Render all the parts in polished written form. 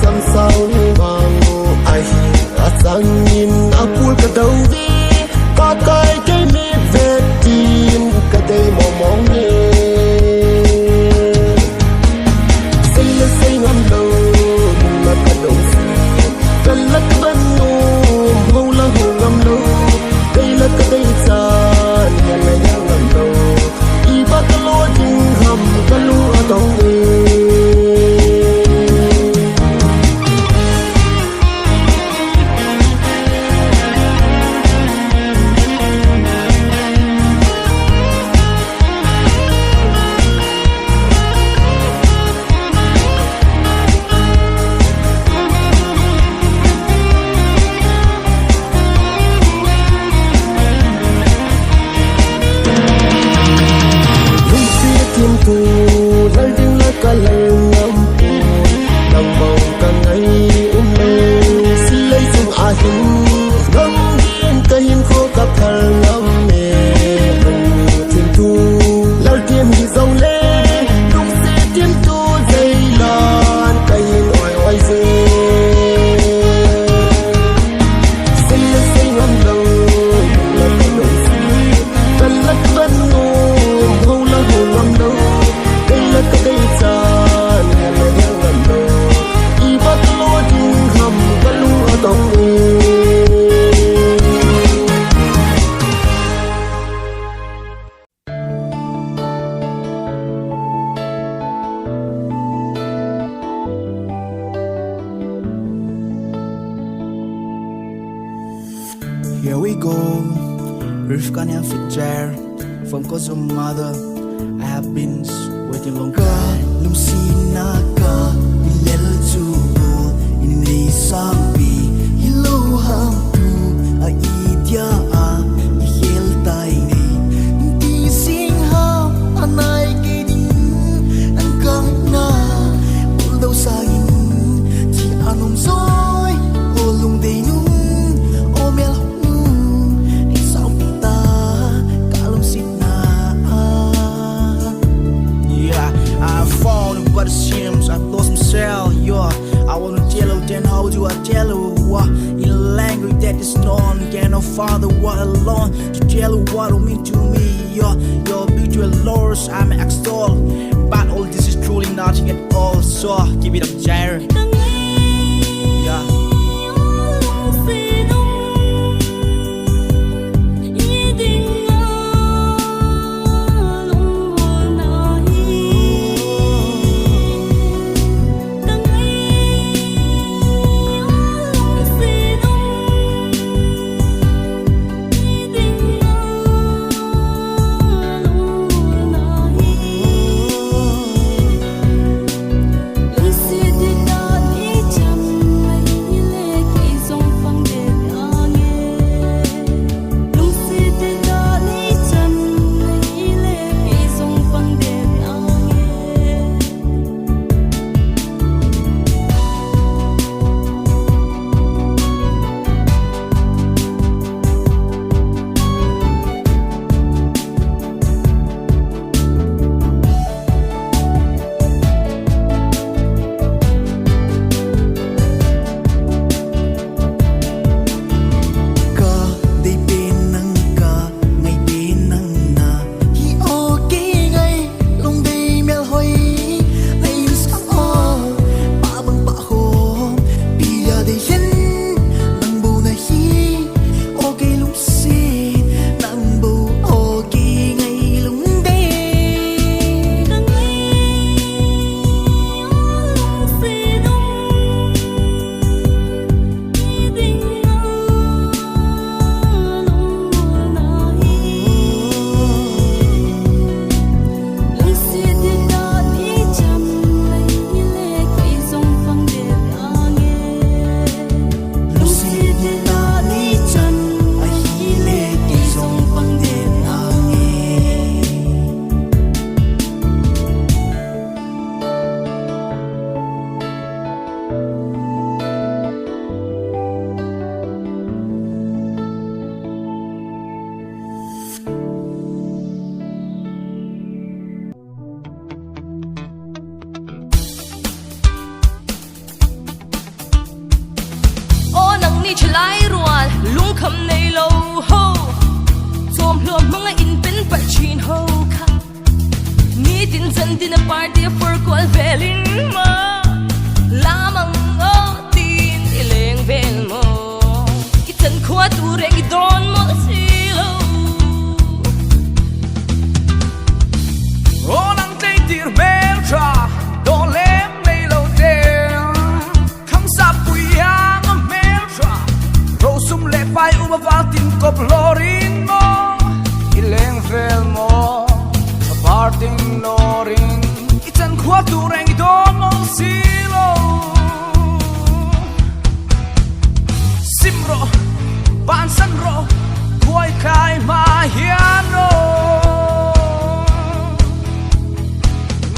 cam sao vàng ai sang nhìn apul ka đâu đi có cái mi về tin cái đây mong mong nghe say ngắm đâu mà cả đâu gần lắc bên nụ hô la hô ngắm đâu đây là cái đây xa nhà này nhà ngắm đâu y bắt lúa chinh hầm cái lúa tông Here we go, Rivkan and Fitjar from Kosum Mother. I have been waiting long time. Lumsina ka ilel tubo inri sabi hello ham tu a idya a ihel tai ni ti sing ha anai ke ding ang kang na uldaw sagin ti anom soy olung dei nu omel but it seems I've lost myself, yeah. I wanna tell you, then how do I tell you what? In a language that is known, cannot father what alone to tell you what it mean to me, yeah. Your beautiful lords, I'm extol, but all this is truly nothing at all. So give it up, Jair. Yeah. Lucy did not chalai ruan lung kham nei lo ho som hlom manga in pen par chin ho kha ni tin zan tin a party for kwal velin ma lamang o tin ileng vel mo itan khwa tu re gi don mo silo o nang tei tir mel tra do lem nei lo te kham sa pui yang a mel tra ro sum le pai u ba va tin kop lorin mo ileng vel mo a parting norin itan khwa tu re gi don mo silo simro ban san ro koi kai ma hian ro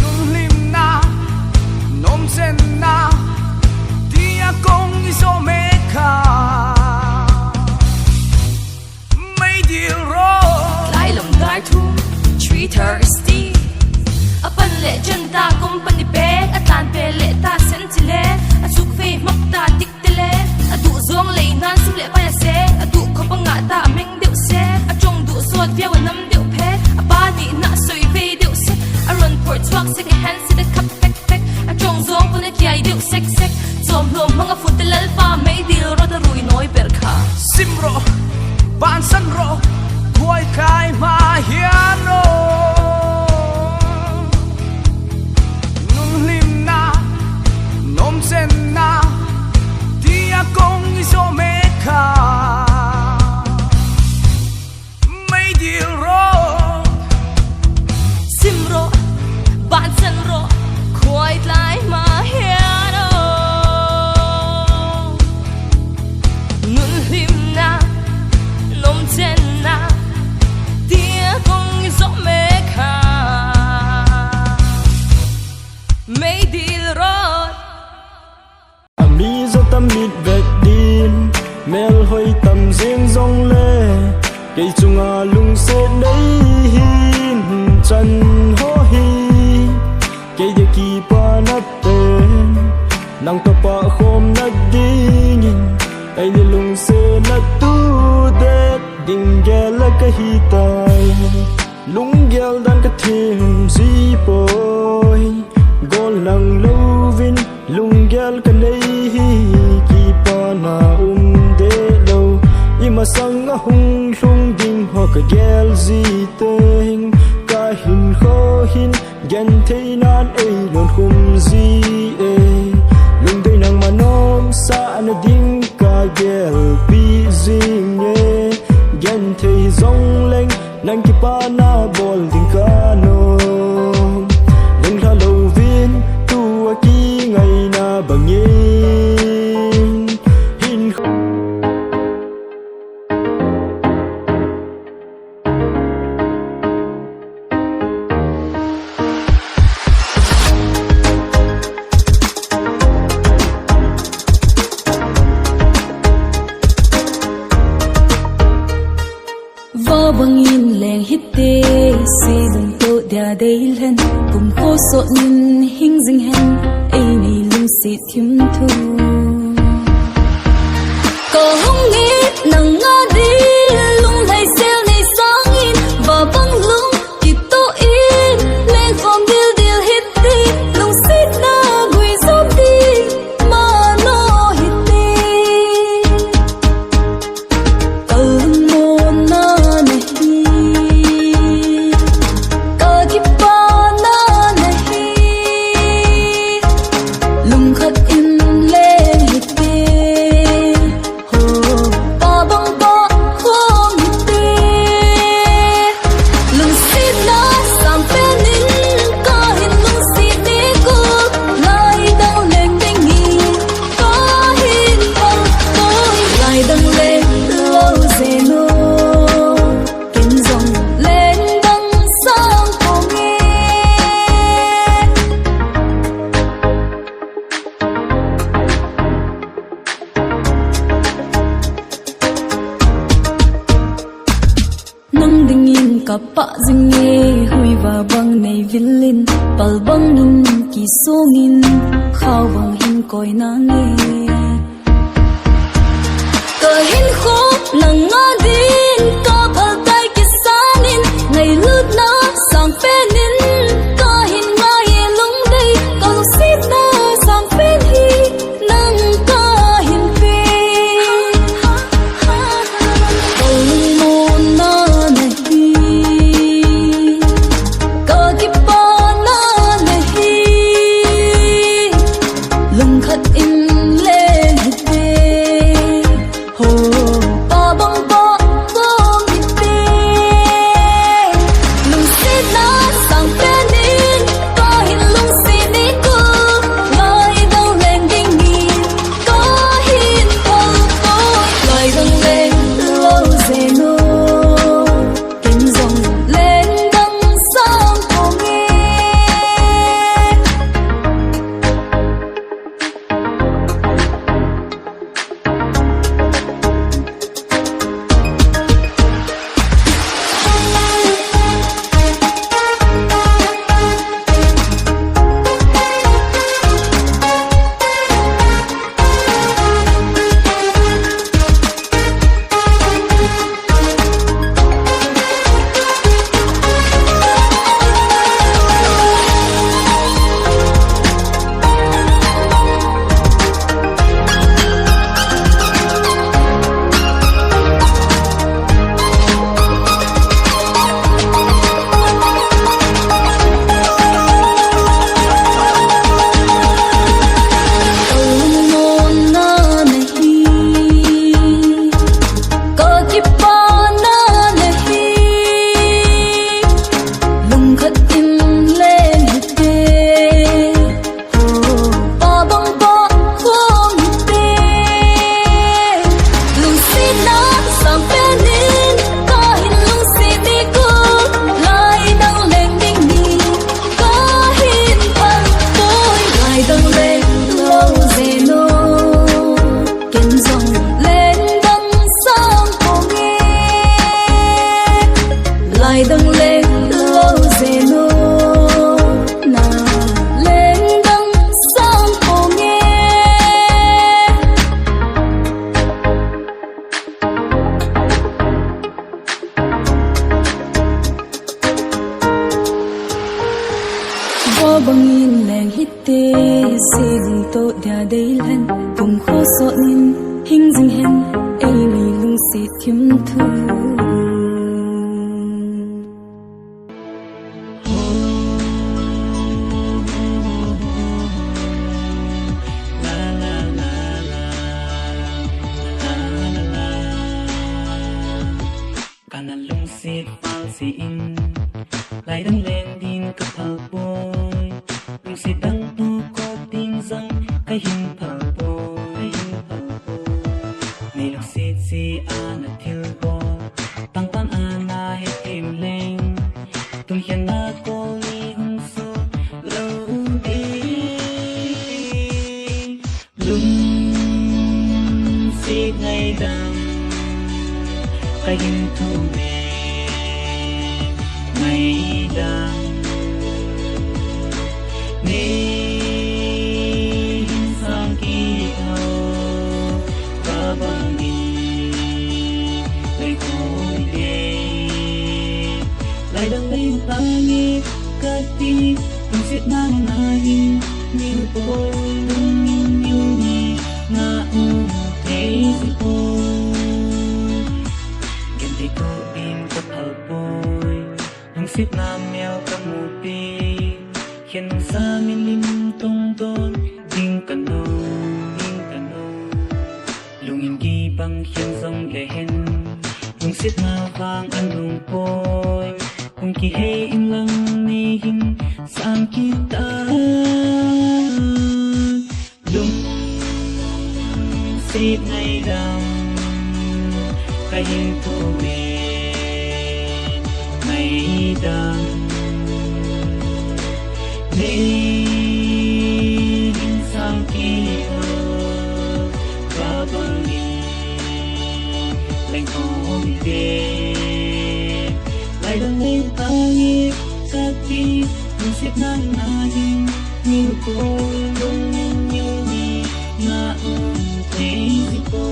nun lim na nom sen na dia kong iso me kha mai dil ro lai lom dar thu treat her steam apan le jan ta company pe atan pe le ta sentile azuk fe mak ta dik tele adu zong le nan sum le pa ya se adu ko panga ta meng deu se a chong du sot via nam deu pe a ba ni na soi ve deu se a run for truck second hand se the cup pek pek a chong zong pun a kiai deu sek sek som lom manga fut lal pa mai dil ro da rui noi per kha simro ban san ro koi kai ma hian ro nun lim na nom sen na dia kong iso me kha mai dil ro simro ban san ro khoi lai ma hian o nun lim na nom chen na tia kong zo me kha mei dil ro ami zo tam mit vek din mel hoi tam jeng zong le cây chunga lung se dei hin chan ho hi cây de ki pa na te nang to pa khom na ding ai ni lung se na tu de ding gel la ka hi tai lung gel dan ka thim si poi gol nang lovin lung gel ka nei hi ki pa na de lo ima sang a hung hlung ding ho ka gel zi teng ka hin kho hin gen thei nan ei lon khum zi e lung dei nang manom sa na ding ka gel pi zing e gen thei zong leng nang ki pa na bol ding ka no lung la lo vin tu a ki ngai na bangin hin vo bangin leng hitte se lung to dia dei len kum kho so nin hing jing hen ei nei lung se thim thu ko hong ni nang nga di lung lai sel nei sang in va bang lung ki to in leng khom dil dil hitte lung sit na gui zo di ma no hitte kal mo na nahi ka ki pa na nahi lung khat in le hitte ho pa bang pa khom hitte lung sit na sam pe nin ka hin lung sit de ko lai dang leng ding ni ka hin pang toi lai dang le lo ze no ken zong len dang sang ko nge nang ding in ka pa jing nge hui va bang nei vilin pal bang in ki song in khaw bang hin koi na nge hin khô là ngã din ca bal tai kisanin ngày lướt na sang penin ca hin nga ye lung dei ka sit na sang pen hi nang ca hin pe ong mo na nahi ka ki pa na nahi lung khat in le pe ho pa bang pa bom pe lung sit na sang penin ka hin lung sit ni ko lai dang leng ding ni ka hin pol ko lai dang leng lo se no ken zong leng dang sang ko nghe lai dang leng lo zeno na leng dang sang ko nghe vô bangin leng hitte sing to da dei lan kum kho so in hing jing hen ei mi lung si thim thu Kana lung sit pal si in lai dang len din ka phal boy lung sit dang tu ko ting zang ka hin phal boy ni lung sit si ana thil bo tang pan ana he tim leng tung hian na ko ni hung su lo di lung sit ngày dang ka hin thu me ngày dang ni hin sang ki ho ba bang ni lai ko de lai dang lai ta ni ka ti tung sit na na hin ni po lung ni ni na u te si po ko bin ka phal boy lung sit na mel ka mu pi hian sa min lim tong don ding ka no lung in gi bang hian zong le hen lung sit na wang an lung boy kung ki he in lang ni hin sang ki ta lung sit ngày dang ka hin thu me ngày dang ni hin sang ki ho ba bang ni leng ko de lai dang ni ta ni ka ti lung sit na na hin ni ko lung ni na te si ko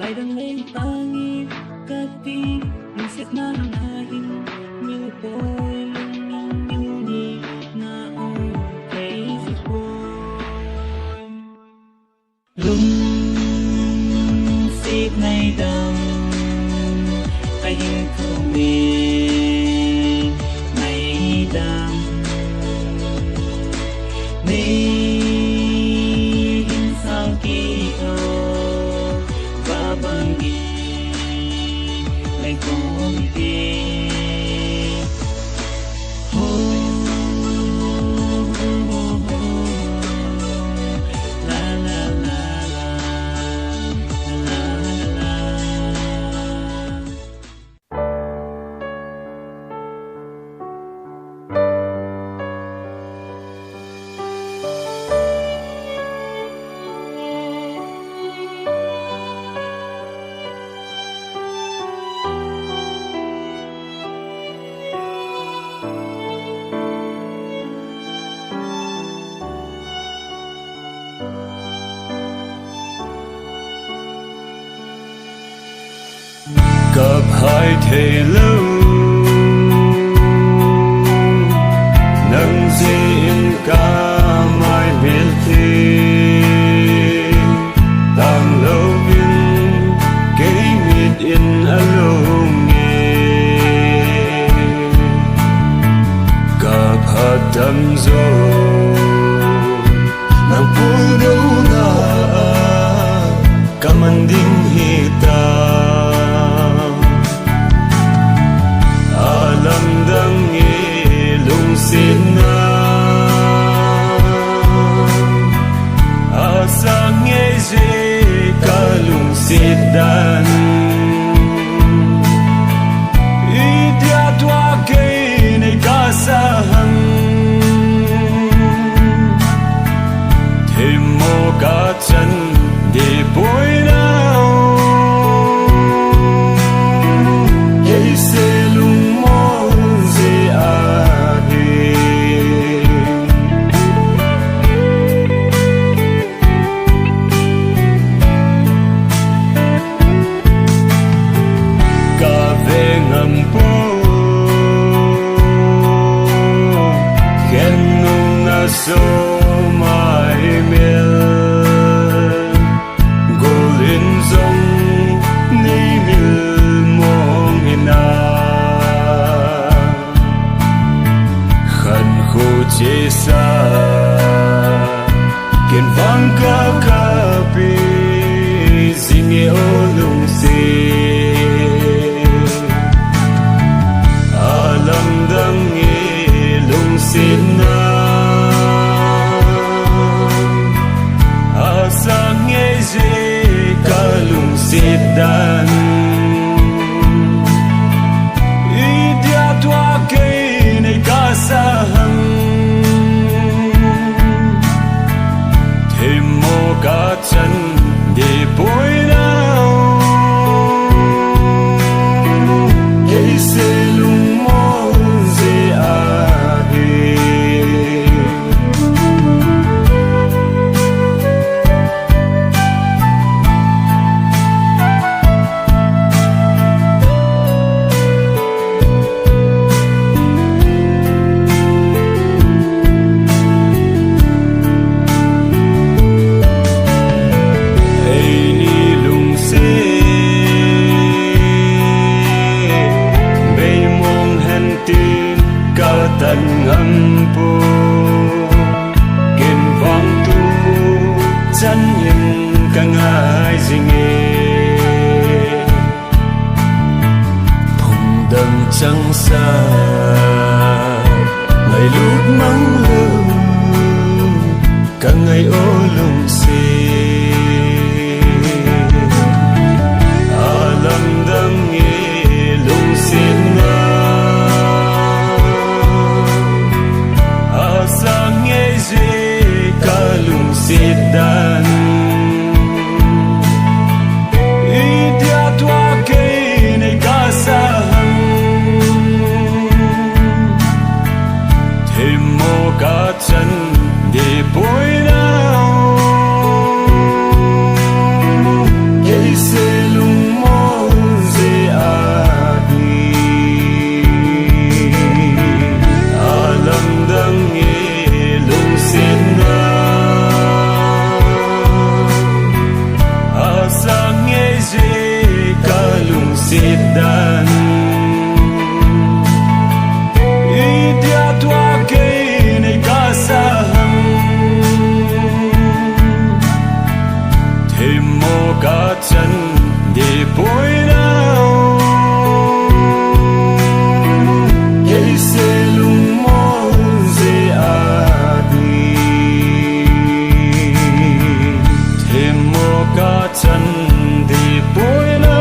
lại đang lên tangi kati Nungsit na nahin Như tôi lung nong như nhị Na ôi thấy gì cô Lung xít ngay đầm Cái hình không biết Ngày đầm Mình sao kỳ ô Và bằng ghi Lại không đi La la la la La la la gặp hai thể lâu nâng diện cả mai miền thi tàng lâu yên cây miệt yên ở lâu nghề gặp hạt tâm rồi nàng vui đâu na kamanding hita Lamdang ilung sina Asang eze kalung sidan Idia tua kay na kasahan Timo kachan di boy now Kay selung so mai mel golin zong ni mil mong ina khan khu che sa ken vang ka ka pi zinge olung se alam dang e lung sin na Sang eze kalung sidan Idia tua kay na kasahan Timo kachan di boy now Kay selung mo zi ahi Tan ampo ken vang tu chan yin kang ai zinge phùng đầm trăng xa ngày lúc mắng hương cả ngày ô lung xì alam dang nghe lung xin Sang eze kalung sidan Idia tua kay na kasahan Timo kachan di boy now sidan idia tua ke nei kasam themo ka chan de poina ese lumo ze adi themo ka chan de poina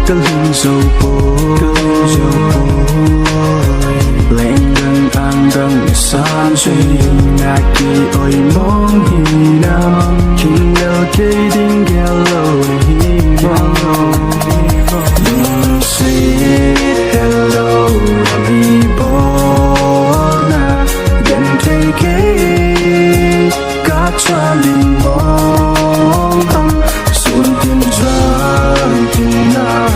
Cơn hương dầu bôi lạnh gần an gần san suy ngã kỳ ôi mong hi nam kinh nhớ cây đinh gheo lâu hi mong sweet hello mi bona gần thấy cây cá cha linh mong xuân tiên duyên tiên na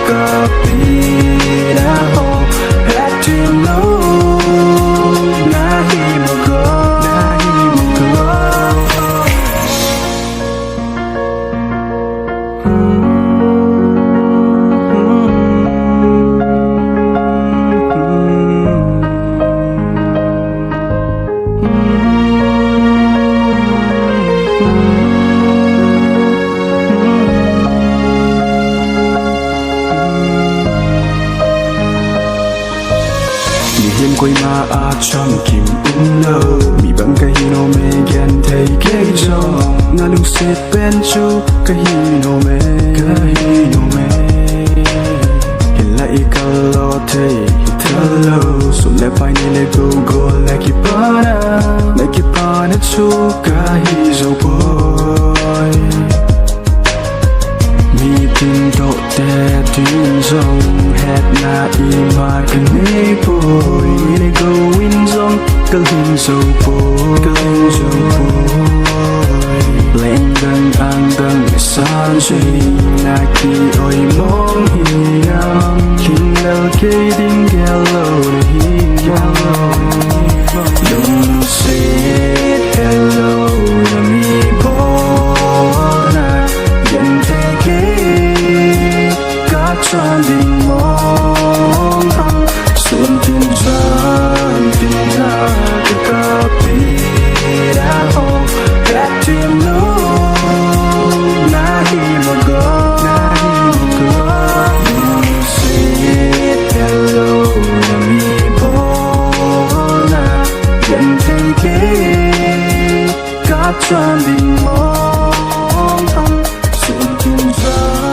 kapina ho had to know na hi mo go quay ma a chăm kim lâu mi bang cái hino me gen thấy cái gió ngã lung sét bên chu cái hino me hiện lại kalau thấy thalo sum le pai ni le go like pana chu cái hizo boy mi tin độ te tin dòng het na i ma kan nei boy ni go in dòng kal hin so boy lên dan ang dan san suy na ki oi mong hi nam kin nal ke ding gelo hi don't say hello to me bona gen tròn đình mong xuân tiên duyên tiên na cái copy đã ho that you know na hi mo go sweet hello na mi bona gần thấy cái cá tròn đình mong xuân tiên duyên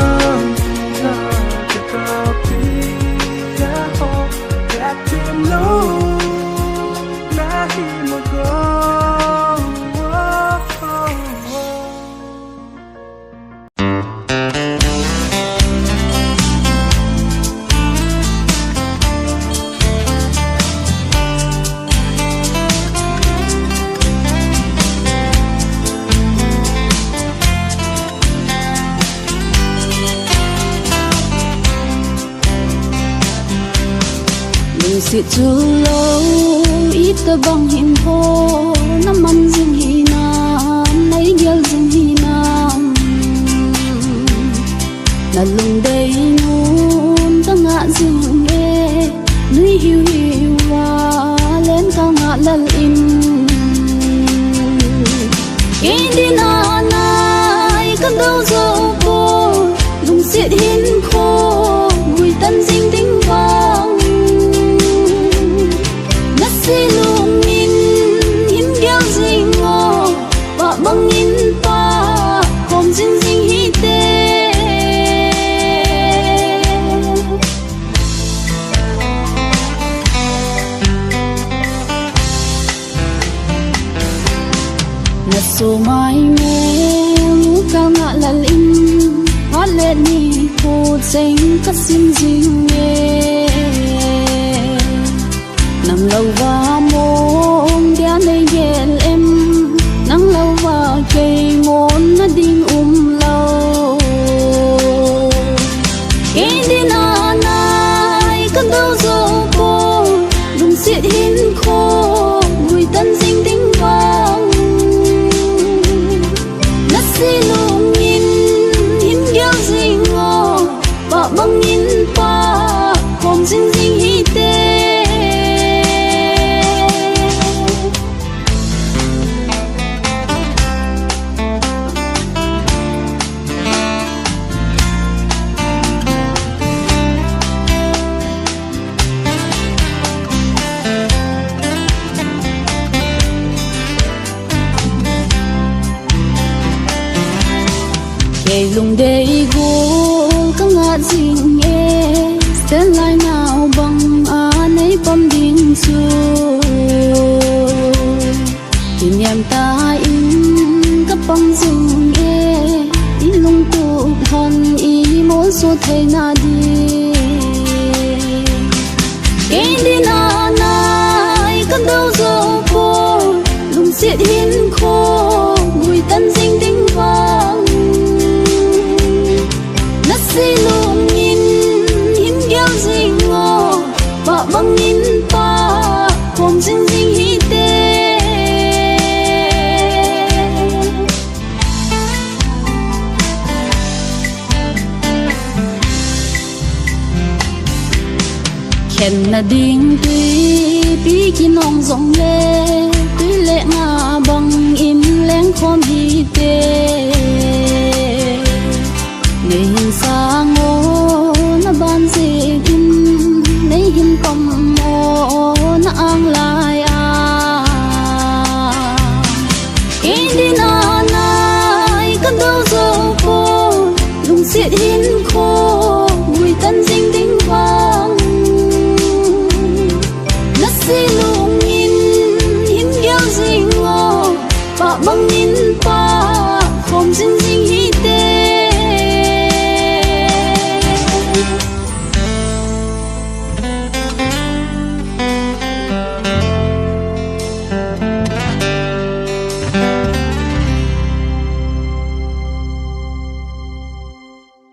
sự chu lâu ít ta băng hình phố năm ăn dừng hi nam nay gel dừng hi nam na lung đây nun ta ngã dừng nghe núi hiu hiu wa lên ta ngã lal in đi na nay con đâu dâu cô lung xiết hin khô mùi tân dinh tính vang lung min hin gel ding o ba bang in pa kom jing jing hi te na so mai me mu ka nga lal in ha le ni ko cheng ka sim jing me đâu dấu cô lùng xiết hiến khô mùi tân dinh tính vang nát xì lùng nhìn hiến kéo gì ngô và băng nhìn pa hồn dinh dinh hi tê lùng đầy gỗ các ngã dinh e sẽ lại nào bằng anh ấy bom đinh su kỷ niệm ta in các băng rừng e đi lung tụ hòn ý muốn số thầy na đi cái đi na nai con đâu dấu cô lùng xiết hiến khô mùi tân dinh tính vang xì lùng nhìn hiến kéo gì ngô và băng nhìn pa hồn dinh dinh hi tê khen na đinh tuy bí ki nong rong lê tuy lệ ngà bằng im leng khom hi tê ngày sáng